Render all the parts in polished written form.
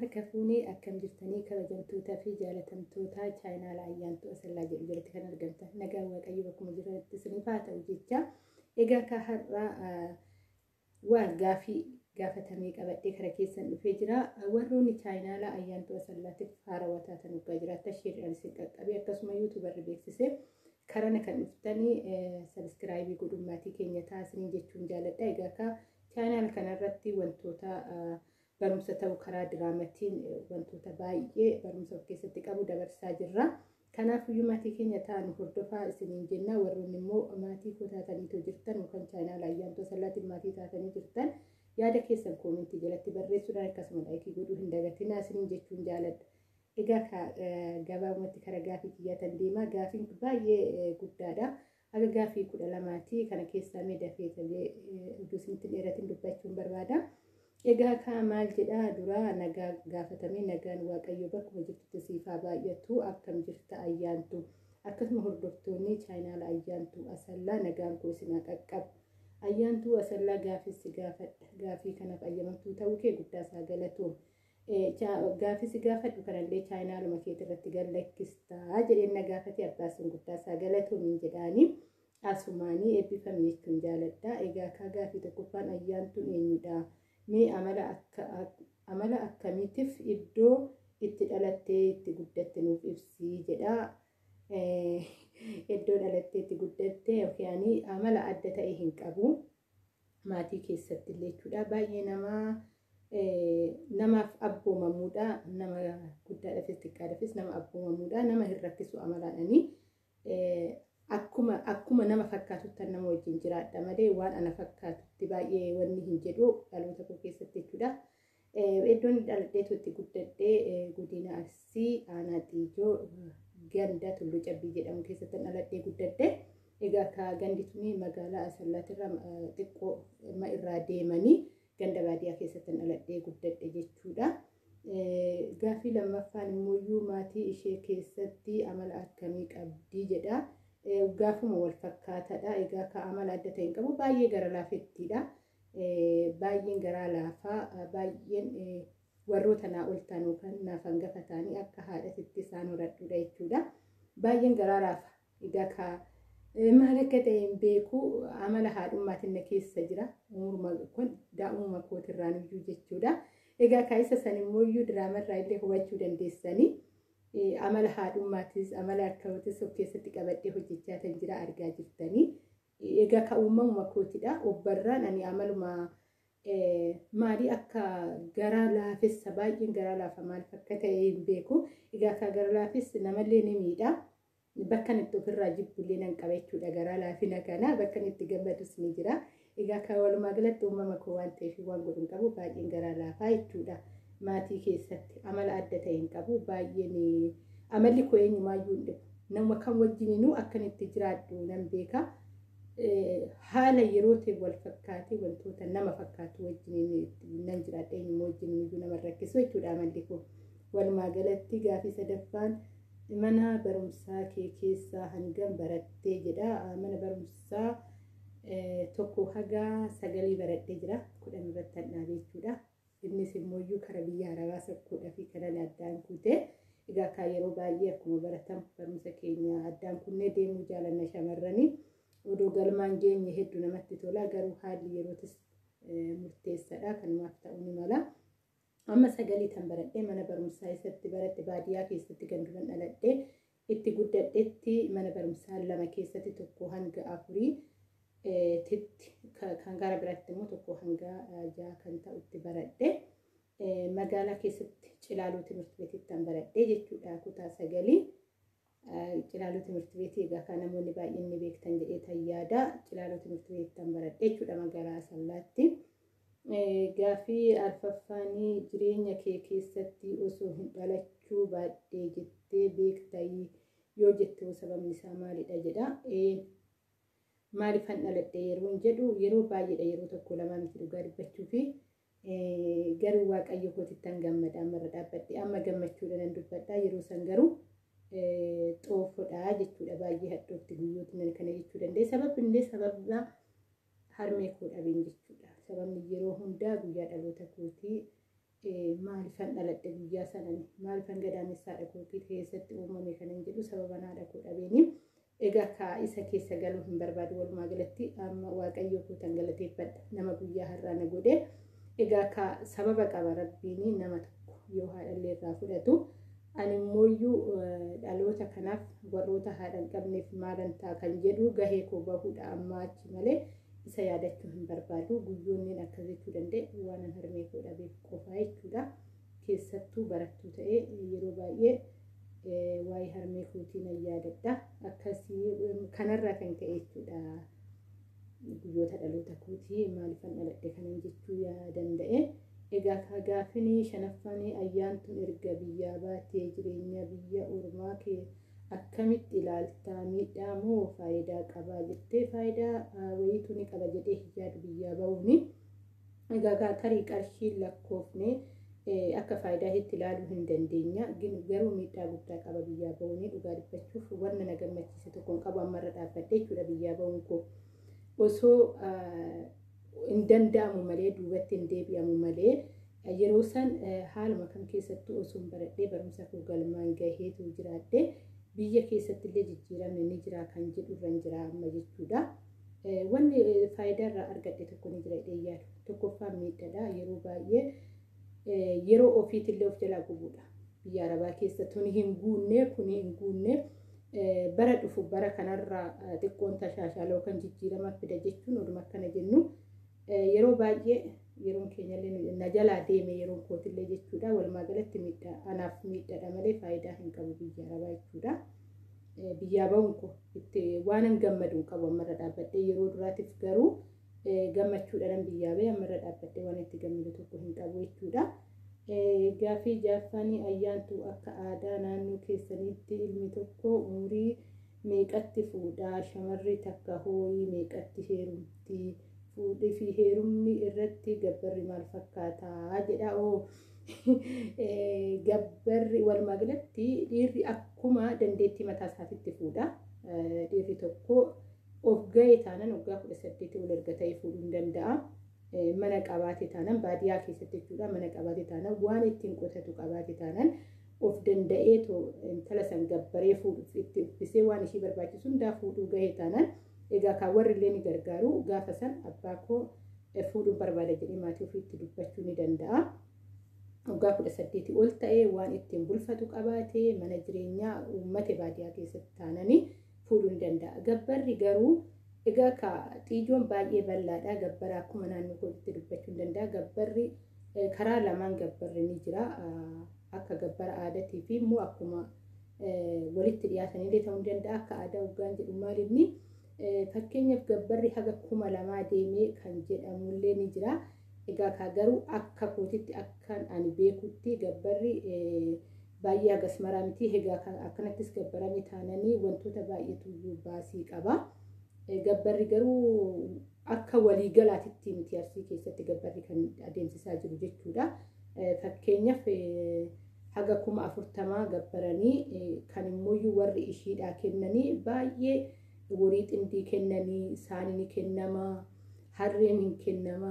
harka fuunee akkam jirtanii kabajamtootaa fi jaalatamtoota chaayinaala ayyaantu asallaa jedhu jalatti kan argamtan nagaa waaqayyo bakkuma jiranitti isiniif haa ta'u jecha egaa ka har'aa waan gaafatamee qabadhee kara keessan dhufee jira warroonni chaayinaala ayyaantu asallaatiif haarawaa taatan waggaa jiraata sheeriidhaan isin qaqqabee akkasuma yuutuubarri beeksisee karana kan dhuftanii sabiskiraayibii godhummaatii keenya taasisanii jechuun jaaladha egaa ka chaayinaala kanarratti wantoota barumsa ta'u karaa diraamaatiin wantoota baay'ee barumsa of keessatti qabu dabarsaa jirra. Kanaaf iyyuu maatii keenya ta'an hordofaa isiniin jenna warroonni immoo maatii koo taatanii jirtan yookaan chaayinaala ayyaantu asallaatiin maatii taatanii jirtan yaada keessan koomentii jalatti barreessuudhaan akkasuma laayikii godhuu hin dagatinaa isiniin jechuun jaaladha. Egaa gabaabumatti karaa gaafii kiyyatan deemaa gaafiin baay'ee guddaadha. Aga gaafii 12 kana keessaa mee dafee iddootti dheeratiin dubbachuun barbaada. Egaa ka maal jedha dura nagaa gaafatamee nagaan waaqayyo bakkuma jirtutti siifaa baay'atu akkam jirta ayyaantu akkasuma hordoftoonni chaayinaala ayyaantu asallaa nagaan koo isin qaqqabu ayyaantu asallaa gaafii gaafadha gaafii kanaaf ayyamamtuu ta'uu kee guddaa isaa galatoom gaafii gaafadhu kanallee chaayinaaluma keetii irratti gallakkistaa jedheen na gaafate abbaasin guddaa isaa galatoom jedhaanii asumaanii eebbifame jechuun jaaladha. Egaa ka gaafii tokkoffaan ayyaantuun eenyudha? Mee amala akkamiitiif iddoo itti dhalattee itti guddatte nuuf ibsii jedha. Iddoo dhalattee itti guddatte yookaan amala adda ta'e hin qabu maatii keessatti illee jechuudha. Baay'ee namaaf abboomamuudha. Nama guddaadhaafis xiqqaadhaafis nama abboomamuudha. Nama hin rakkisu amalaadhaani. Akkuma nama fakkaatutti nama wajjin jiraadha malee waan ana fakkaatutti baay'ee wanni hin jedhu dhaloota koo keessatti jechuudha. Iddoon dhaladheetu itti guddadhee godina Arsii aanaa Xiijoo ganda Tulluu Cabbii jedhamu keessatti dhaladhee guddadhe. Egaa ka gandi tuni magaalaa Asallaatirra xiqqoo irraa deemanii ganda baadiyyaa keessatti dhaladhee guddadhe jechuudha. Gaafii lammaffaan immoo maatii ishee keessatti amala akkamii qabdi jedha. Gaafuma wal fakkaataadha. Egaa ka amala adda ta'e hin qabu baay'ee gara laafettiidha. Baay'een garaa laafaa baay'een warroota naa ol ta'an yookaan naaf hangafa ta'anii akka haadhatitti isaan horadhuudha jechuudha. Baay'een garaa laafa. Egaa ka maal akka ta'e hin beeku amala haadhummaatiin na keessa jira. Kun daa'imuma kootirraan iyyuu jechuudha. Egaa ka isa san immoo iyyuu diraamarraa illee hubachuu dandeessanii. Amala haadhummaatis amala akkamiitis of keessatti qabadhee hojjechaa kan jira argaa jirtanii. Egaa ka uumamuma kootidha. Obbarraan ani amaluma maalii akka garaa laafessa baay'een garaa laafa maal akka ta'e hin beeku. Egaa ka garaa laafessa namallee ni miidha. Bakka itti ofirraa jibbullee nan qaba jechuudha garaa laafina kana bakka itti gammadus ni jira. Egaa ka walumaa galatti uumama koo waan ta'eef waan godhu hin qabu baay'een garaa laafaa jechuudha. Maatii keessatti amala adda ta'e hin qabu baay'een amalli koo eenyumaayyuu hin dhibu nama kan wajjininuu akkan itti jiraadhu nan beeka. Haala yeroo ta'e wal fakkaatee wantoota nama fakkaatu wajjin nan jiraadha eenyuma wajjiniyyuu nama rakkisu jechuudha amalli koo. Walumaa galatti gaafii sadaffaan mana barumsaa kee keessaa hangam barattee jedha. Mana barumsaa tokko haga 9 baradhee jira 10 irratti handhaabee jechuudha. Innis immoo karaa biyya Arabaa sakkuudhaa fi kanan addaan kuute. Egaa ka yeroo baay'ee akkuma baratamu barumsa keenya addaan kunnee deemuu jaalanna shamarranii. Odoo galmaan geenye hedduu namatti tola garuu haalli yerootis murteessaadha kanumaaf ta'uu ni mala. Amma 9 tan baradhee mana barumsaa isatti baradhe baadiyyaa keessatti ganduman dhaladhee itti guddadheetti mana barumsaa 2 keessatti tokko hanga 4 kan gara biraatti immoo tokko hanga 6 kan ta'utti baradhe. Magaalaa keessatti Cilaaluu Timirti Beetitti baradhe jechuudha kutaa 9. Cilaaluu Timirti Beetii egaa kan namoonni baay'een ni beektan jedhee tayyaada. Cilaaluu Timirti Beetitti baradhe jechuudha magaalaa Asallaatti. Gaafii arfaffaanii jireenya kee keessatti osoo hin dhalachuu baadhee jettee beektayi yoo jette sababni isaa maalidha jedha. Maaliifan dhaladhe yeroo jedhu yeroo baay'eedha yeroo tokko lama miti dhugaa dubbachuu fi garuu waaqayyo kootitti gammada amarra dhaabbadhe amma gammachuudha nan dubbadha yeroo san garuu xoofoodha jechuudha baay'ee hadhootti guyyooti kana jechuu danda'e sababni sababa harmee koo dhabeen jechuudha sababni yeroo hundaa guyyaa dhaloota kootii maalifan dhaladhe guyyaa sanan maalifan gadaamessaadha kootii keessatti uumame kanan jedhu sababa naa dhaquu dhabeeni egaa ka isa keessa galuu hin barbaadu walumaa galatti amma waaqayyo kootan galateeffadha nama guyyaa har'aa na godhe egaa ka sababa qaba rabbiin nama tokko yoo haadhallee irraa fudhatu ani mooyyuu dhaloota kanaaf warroota haadhan qabneef maalan ta'a kan jedhu gahee koo bahuudha amma achi malee isa yaadachuu hin barbaadu guyyoonni akka jechuu danda'e waan harmee koo dhabeef qofaa jechuudha keessattuu barattuu ta'ee yeroo baay'ee waa'ee harmee kootiin yaadadha akkasii kanarraa kan ka'e jechuudha guyyoota dhaloota kootii maalifan dhaladhe kanan jechuu danda'e egaa gaafini shanaffanii ayyaantuun erga biyyaa baatee jireenya biyya ormaa kee akkamitti ilaaltaa miidhaa moo faayidaa qabaa jettee faayidaa wayiitu ni qaba jedhee yaadu biyyaa ba'uuni egaa tarii qarshii lakkoofne akka faayidaa itti ilaaluu hin dandeenya garuu miidhaa guddaa qaba biyyaa ba'uuni dhugaa dubbachuuf wanna na gammachiise tokkoon qabu ammarra dhaabbadhe jechuudha biyyaa ba'uun koo osoo hin danda'amu malee duubatti hin deebi'amu malee yeroo san haaluma kan keessattuu osoo baradhee barumsa koo galmaan gaheetu jiraadhe biyya keessatti illee jijjiiramni ni jira kan jedhu irra jira amma jechuudha wanni faayidaa irraa argadhe tokko ni jira yaadu tokkoffaan miidhadha yeroo baay'ee yeroo ofiitillee of jalaa gubuudha biyya arabaa keessatti hin guunne kuni hin guunne bara dhufu bara kanarraa xiqqoon tashaashaloo kan jijjiirama fida jechuun oduma akkana jennu yeroo baay'ee yeroon keenyallee na jalaa deeme yeroon kootillee jechuudha walumaa galatti miidhaa anaaf miidhadha malee faayidaa hin qabu biyya arabaa jechuudha biyyaa ba'uun koo itti waan hin gammadu qabu ammarra dhaabbadhee yeroo duraatiif garuu gammachuudhaan biyyaa ba'e ammarra dhaabbadhee waan itti gammadu tokko hin qabu jechuudha gaafii jaaffanii ayyaantu akka aadaa naannoo keessaniitti ilmi tokko umurii meeqatti fuudhaa shamarri takka hooyii meeqatti heerumti fuudhii fi heerumni irratti gabbarri maal fakkaataa jedha gabbarri walumaa galatti dhiirri akkuma dandeettii mataa isaatiitti fuudha dhiirri tokko of ga'e taanan waggaa 18 ol erga ta'e fuudhuu hin danda'a mana qabaate taanan baadiyyaa keessatti jechuudha mana qabaate taanan waan ittiin qotatu qabaate taanan of danda'ee intala san gabbaree fuudhuuf itti uffisee waan ishii barbaachisu hundaa fuudhuu ga'e taanan egaa kan warri illee ni gargaaru gaafa san abbaa koo fuudhuu barbaada jedhee maatii ofiitti dubbachuu ni danda'a waggaa 18 ol ta'ee waan ittiin bulfatu qabaatee mana jireenyaa uummata baadiyyaa keessatti taananii fuudhuu ni danda'a gabbarri garuu egaa ka xiijoon baay'ee bal'aadha gabbara akkuma naannoo kootti dubbachuu ni danda'a gabbarri karaa lamaan gabbarri ni jira akka gabbara aadaatii fi immoo akkuma walitti dhiyaatanillee ta'uu ni danda'a akka aadaa waggaan jedhu maalinni fakkeenyaaf gabbarri haga 2000 deemee kan jedhamullee ni jira egaa ka garuu akka kootitti akkan ani beekutti gabbarri baay'ee hagas maraa miti egaa akkanattis gabbarame taananii wantoota baay'eetu baasii qaba gabbarri garuu akka waliigalaatitti miti arsii keessatti gabbarri kan adeemsisaa jiru jechuudha fakkeenyaaf haga 40,000 gabbaranii kan immoo warri ishiidhaa kennanii baay'ee warii xindii kennanii saanii ni kennama harreen hin kennama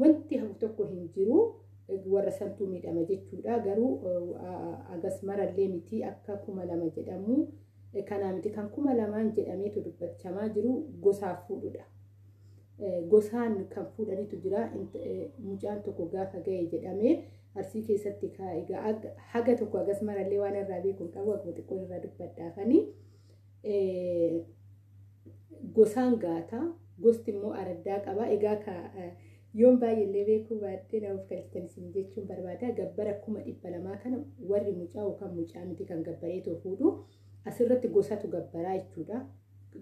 wanti hafu tokko hin jiru warra santuu miidhama jechuudha garuu agas marallee miti akka 2,000 jedhamu kanaa miti kan 2,000 jedhameetu dubbachamaa jiru gosaaf fuudhudha gosaan kan fuudhaniitu jira mucaan tokko gaafa ga'e jedhamee arsii keessatti egaa haga tokko agas marallee waan irraa beekuun qabu akkuma xiqqoo irraa dubbadhaafanii gosaan gaata gosti immoo araddaa qaba egaa yoon baay'eellee beekuu baadhee na of galchan isin jechuun barbaada gabbara 200,000 kana warri mucaa yookaan mucaa miti kan gabbareetoo fuudhu asirratti gosatu gabbaraa jechuudha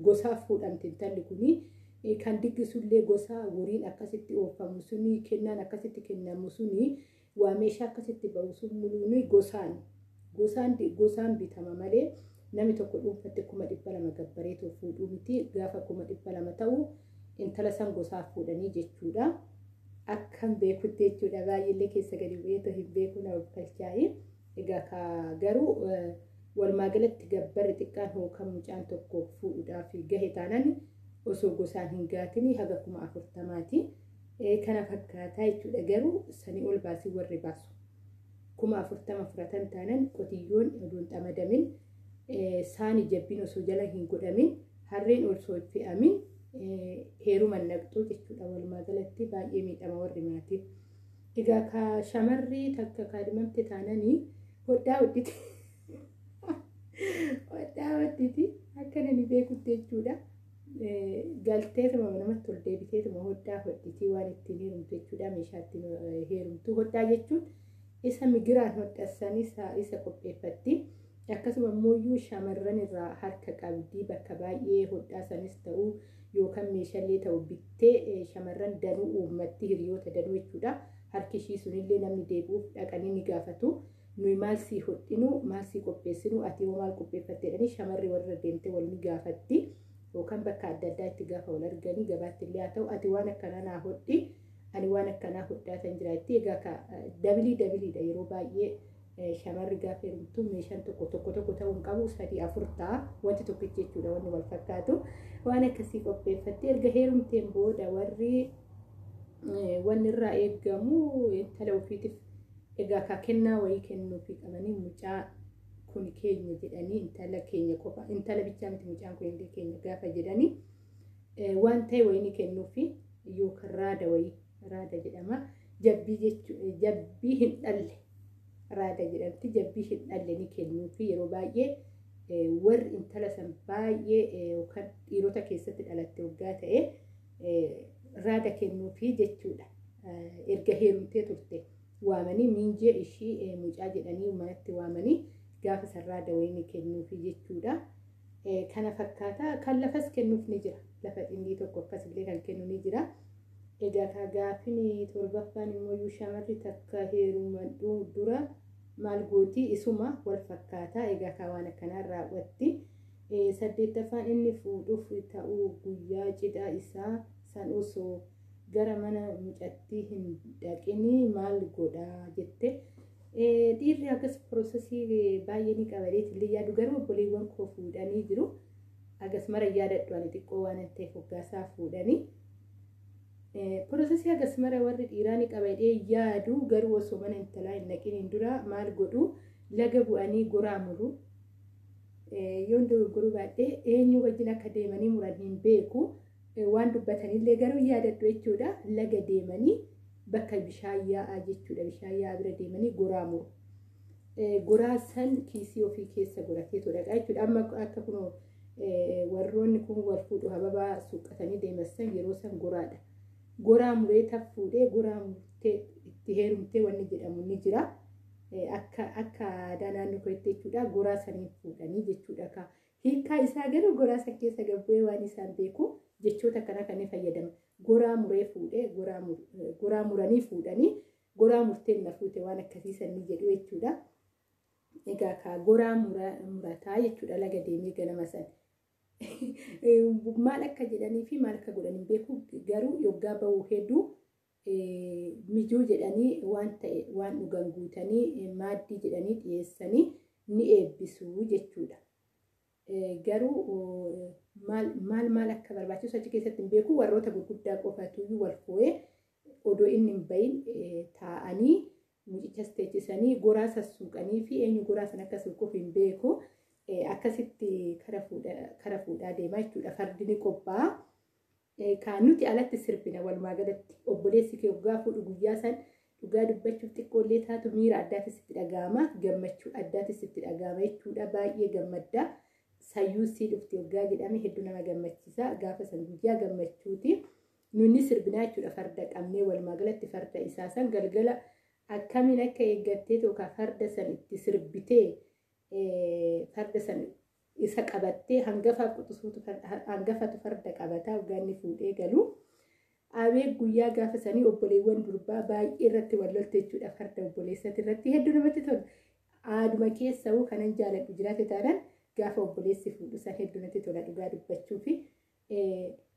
gosaaf fuudhamte intalli kuni kan diggisullee gosa wariin akkasitti oofamu suni kennaan akkasitti kennamu suni waa meeshaa akkasitti ba'u sun muluuni gosaan bitama malee namni tokko dhuunfaatti 200,000 gabbareetoo fuudhuu miti gaafa 200,000 ta'u intala san gosaaf fuudhanii jechuudha akkam beekutti jechuudha baay'eellee keessa gadi bu'eetoo hin beeku na of galchaa'e egaa garuu walumaa galatti gabbarri xiqqaan hookan mucaan tokko fuudhuudhaaf gahe taanan osoo gosaan hin gaatini haga 40,000ti kana fakkaataa jechuudha garuu sanii ol baasii warri baasu 40,000 fudhatan taanan qotiyyoon oduun xamadamin saani jabbiin osoo jala hin godhamin harreen osoo fe'amin heeruma naqxuu jechuudha. Walumaa galatti baay'ee miidhama warri maatii. Egaa ka shamarri takka kaadhimamte taananii hodhaa hodhiti. Hodhaa hodhiti akkana ni beekutti jechuudha. Galteetuma namatti ol deebiteetuma hodhaa hodhiti waan ittiin heerumtu jechuudha. Meeshaa ittiin heerumtu hodhaa jechuun isa migiraan hodhasan isa qopheeffatti. Akkasuma immoo shamarran irraa harka qabdii bakka baay'ee hodhaa sanis ta'uu yookaan meeshaalee ta'u bittee shamarran danuu uummatti hiriyoota danuu jechuudha. Harki ishii sunillee namni deebi'uuf dhaqanii ni gaafatu. Nuyi maal sii hodhinu maal sii qopheessinu ati hoo maal qopheeffatte jedhanii shamarri warra deemtee wal ni gaafatti. Yookaan bakka adda addaa itti gaafa wal arganii gabaatti illee haa ta'u ati waan akkanaa naa hodhi ani waan akkanaa hodhaa tan jiraatti. Egaa dabiliidha yeroo baay'ee shamarri gaafa heerumtu meeshaan tokko ta'uu hin qabu 3-4 ta'a wanti tokkichi jechuudha wanni wal fakkaatu waan akkasii qopheeffattee erga heerumteen booda wanni irraa eegamu intala ofiitiif egaa ka kennaa wayii kennuufii qabanii mucaa kun keenya jedhanii intala keenya qofa intala bichaa miti mucaan kun illee keenya gaafa jedhanii waan ta'e wayii ni kennuufi yookaan raada jedhama jabbii hin dhalle raada jedhamti jabbii hin dhalle ni kennuufi yeroo baay'ee warri intala san baay'ee yookaan dhiirota keessatti dhalatte waggaa ta'e raada kennuufi jechuudha. Erga heerumtee turte waamanii miinjee ishii mucaa jedhanii manatti waamanii gaafa san raada wayii ni kennuufi jechuudha. Kana fakkaata kan lafas kennuuf ni jira. Lafa xindii tokko akkasillee kan kennu ni jira. Egaa gaafini torbaffaan immoo shamarri takka heerumadhu dura maal gooti isuma wal fakkaata. Egaa waan akkanaa raawwatti. 8ffaan inni fuudhuuf ta'uu guyyaa cidhaa isaa san osoo gara mana mucattii hin dhaqini maal godha jette. Dhiirri akkas piroosesii baay'ee ni qabadeeti illee yaadu garuu obboleewwan koo fuudhanii jiru. Agas mara yaadadhu ani xiqqoo waan ta'eef hoggaasaa fuudhanii. Piroosesii agas mara warri dhiiraa ni qabadee yaadu garuu osoo mana intalaa hin dhaqin dura maal godhu laga bu'anii goraa muru. Yoon dogoggoruu baadhee eenyu wajjin akka deemanii muran hin beeku. Waan dubbatanillee garuu yaadadhu jechuudha. Laga deemanii bakka bishaan yaa'aa jechuudha. Bishaan yaa'aa bira deemanii goraa muru. Goraa san kiisii ofii keessa godhateetu dhaqa jechuudha. Amma akka kunoo warroonni kun wal fuudhu hababaa suuqqatanii deemassan yeroo san goraadha. Goraa muree taffuudhee goraa murtee itti heerumtee wanni jedhamu ni jira. Akka aadaa naannoo kootti jechuudha. Goraa sanii fuudhanii jechuudha. Hiikaa isaa garuu goraa san keessa gabbu'ee waan isaan beeku jechoota akkana kan fayyadama. Goraa muree fuudhee goraa muranii fuudhanii goraa murteen na fuute waan akkasiisan ni jedhu jechuudha. Egaa goraa murataa jechuudha laga deemee ganama san. Maal akka jedhanii fi maal akka godhan hin beeku garuu yoggaa bahuu hedduu mijuu jedhanii waan ta'e waan dhugan guutanii maaddii jedhanii dhiyeessanii ni eebbisu jechuudha. Garuu maal akka barbaachisu achi keessatti hin beeku warroota gurguddaa qofatu wal fuudhee odoo inni hin bahin taa'anii mucichas teechisanii goraa sassuuqanii fi eenyu goraa san akka suuquuf hin beeku akkasitti kara fuudhaa deemaa jechuudha. Fardi ni qophaa'a. Kan nuti alatti sirbina walumaa galatti obboleessi kee waggaa fuudhu guyyaa san dhugaa dubbachuuf xiqqoollee taatu miira addaatis itti dhaga'ama gammachuu addaatis itti dhaga'ama jechuudha. Baay'ee gammadda. Sayyuu sii dhufti waggaa jedhame hedduu nama gammachiisa. Gaafa san guyyaa gammachuuti. Nunni sirbinaa jechuudha farda qabnee walumaa galatti farda isaa san galgala akkamiin akka eeggattee tokko farda san itti sirbitee farda san isa qabattee hangafatu farda qabataa waggaanni fuudhee galu. Abee guyyaa gaafa sanii obboleewwan durbaa baay'ee irratti wal lolte jechuudha farda obboleessatti irratti hedduu namatti tolu. Aaduma keessawuu kanan jaaladhu jiraate taanaan gaafa obboleessi fuudhu san hedduu natti tola dhugaa dubbachuu fi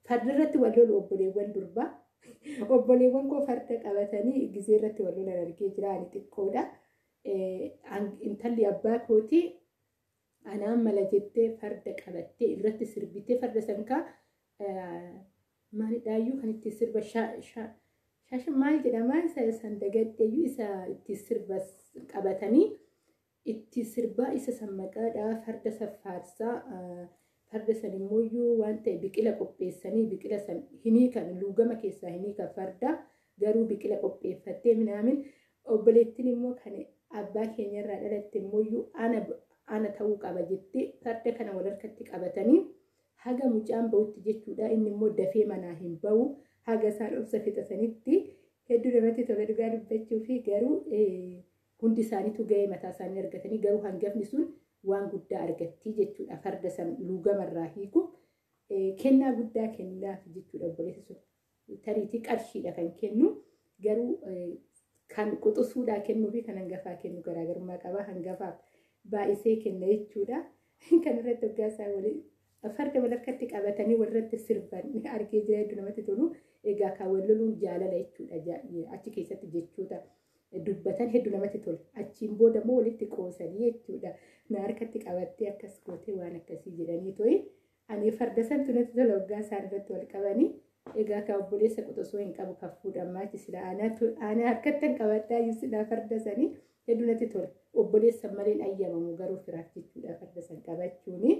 farda irratti wal lolu obboleewwan durbaa. Obboleewwan koo farda qabatanii gizee irratti wal lolan argee jira ani xiqqoodha. Intalli abbaa kooti anaan mala jettee farda qabattee irratti sirbitee farda sankaa maalidhaayyuu kan itti sirba Shaashin maal jedhama san dagaddeeyyuu isa itti sirba qabatanii itti sirba isa sammaqaadhaa farda saffaarsaa farda san immoo waan ta'e biqila qopheessanii biqila san hinii kan luugama keessaa hinii kan farda garuu biqila qopheeffattee minaamin obboleettiin immoo kan abbaa keenyarraa dhalatte immoo ana ta'uu qaba jettee farda kana wal harkatti qabatanii haga mucaan ba'utti jechuudha inni immoo dafee manaa hin ba'u haga isaan obsa fixatanitti hedduu namatti tola dhugaa dubbachuu fi garuu hundi isaaniitu ga'ee mataa isaanii argatanii garuu hangafni sun waan guddaa argatti jechuudha farda san luugamarraa hiiku kennaa guddaa kennaaf jechuudha obboleessi sun tariitii qarshiidha kan kennu garuu kan quxusuudhaa kennuu fi kan hangafaa kennu garaagarummaa qaba hangafaaf baay'isee kenna jechuudha kan irratti hoggaasaa walii farda wal harkatti qabatanii walirratti sirban argee jira hedduu namatti tolu egaa kan wal loluun jaalala jechuudha achi keessatti jechuudha dubbatan hedduu namatti tolu achiin booda immoo walitti qoosanii jechuudha na harkatti qabattee akkas gootee waan akkasii jedhanii to'i ani farda santu natti tola hoggaasaa irratti wal qabanii egaa kan obboleessa quxusuu hin qabu kan fuudhamaa sila ana harkatti qabaddaa sila farda sanii hedduu natti tola obboleessa maleen ayyamamu garuu firaaf jechuudha farda san qabachuuni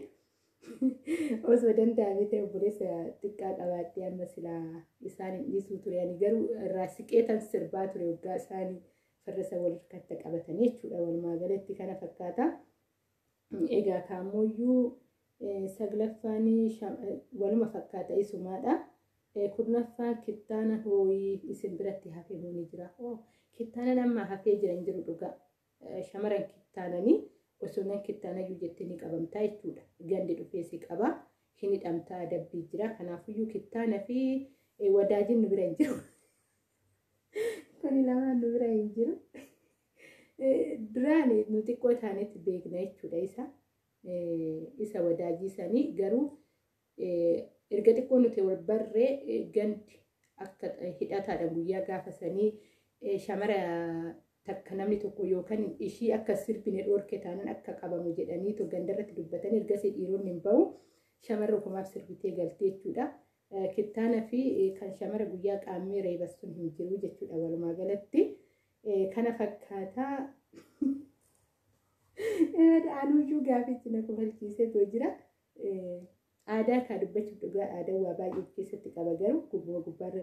osoo danda'ame ta'e obboleessa xiqqaa qabaadhee amma sila isaan hin dhiisuu ture ani garuu irraa siqeetan sirbaa ture waggaa isaanii farda san wal harkatti qabatanii jechuudha walumaa galatti kana fakkaata egaa kaamooyyuu saglaffaan waluma fakkaata isumaadha. Kurnaffaa kittaana hooyii isin biratti hafee ni jira. Kittaana nama hafee jiran jiru dhugaa. Shamaran kittaananii osoo nan kittaanayyuu jettee ni qabamtaa jechuudha. Gandi dhufee si qaba. Hin hidhamtaa dabbii jira. Kanaafiyyuu kittaana fi wadaajin nu bira hin jiru. Kuni lamaan nu bira hin jiru. Duraan nu xiqqoo taanetti beekna jechuudha isa wadaajii sanii garuu erga xiqqoo nuti wal barree gandi akka hidhataadha guyyaa gaafa sanii shamara takka namni tokko yookaan ishii akka sirbine dhoorke taanan akka qabamu jedhanii to gandarratti dubbatanii ergasii dhiironni hin ba'u shamarra kumaaf sirbitee galtee jechuudha. Kittaana fi kan shamara guyyaa qaammee reebasuun hin jiru jechuudha walumaa galatti kana fakkaataa anuuyyuu gaafichi na kufalchiisee too jira. Aadaa kaa dubbachuuf dhugaa aadaa waa baay'ee keessatti qaba garuu gubbuma gubbaarra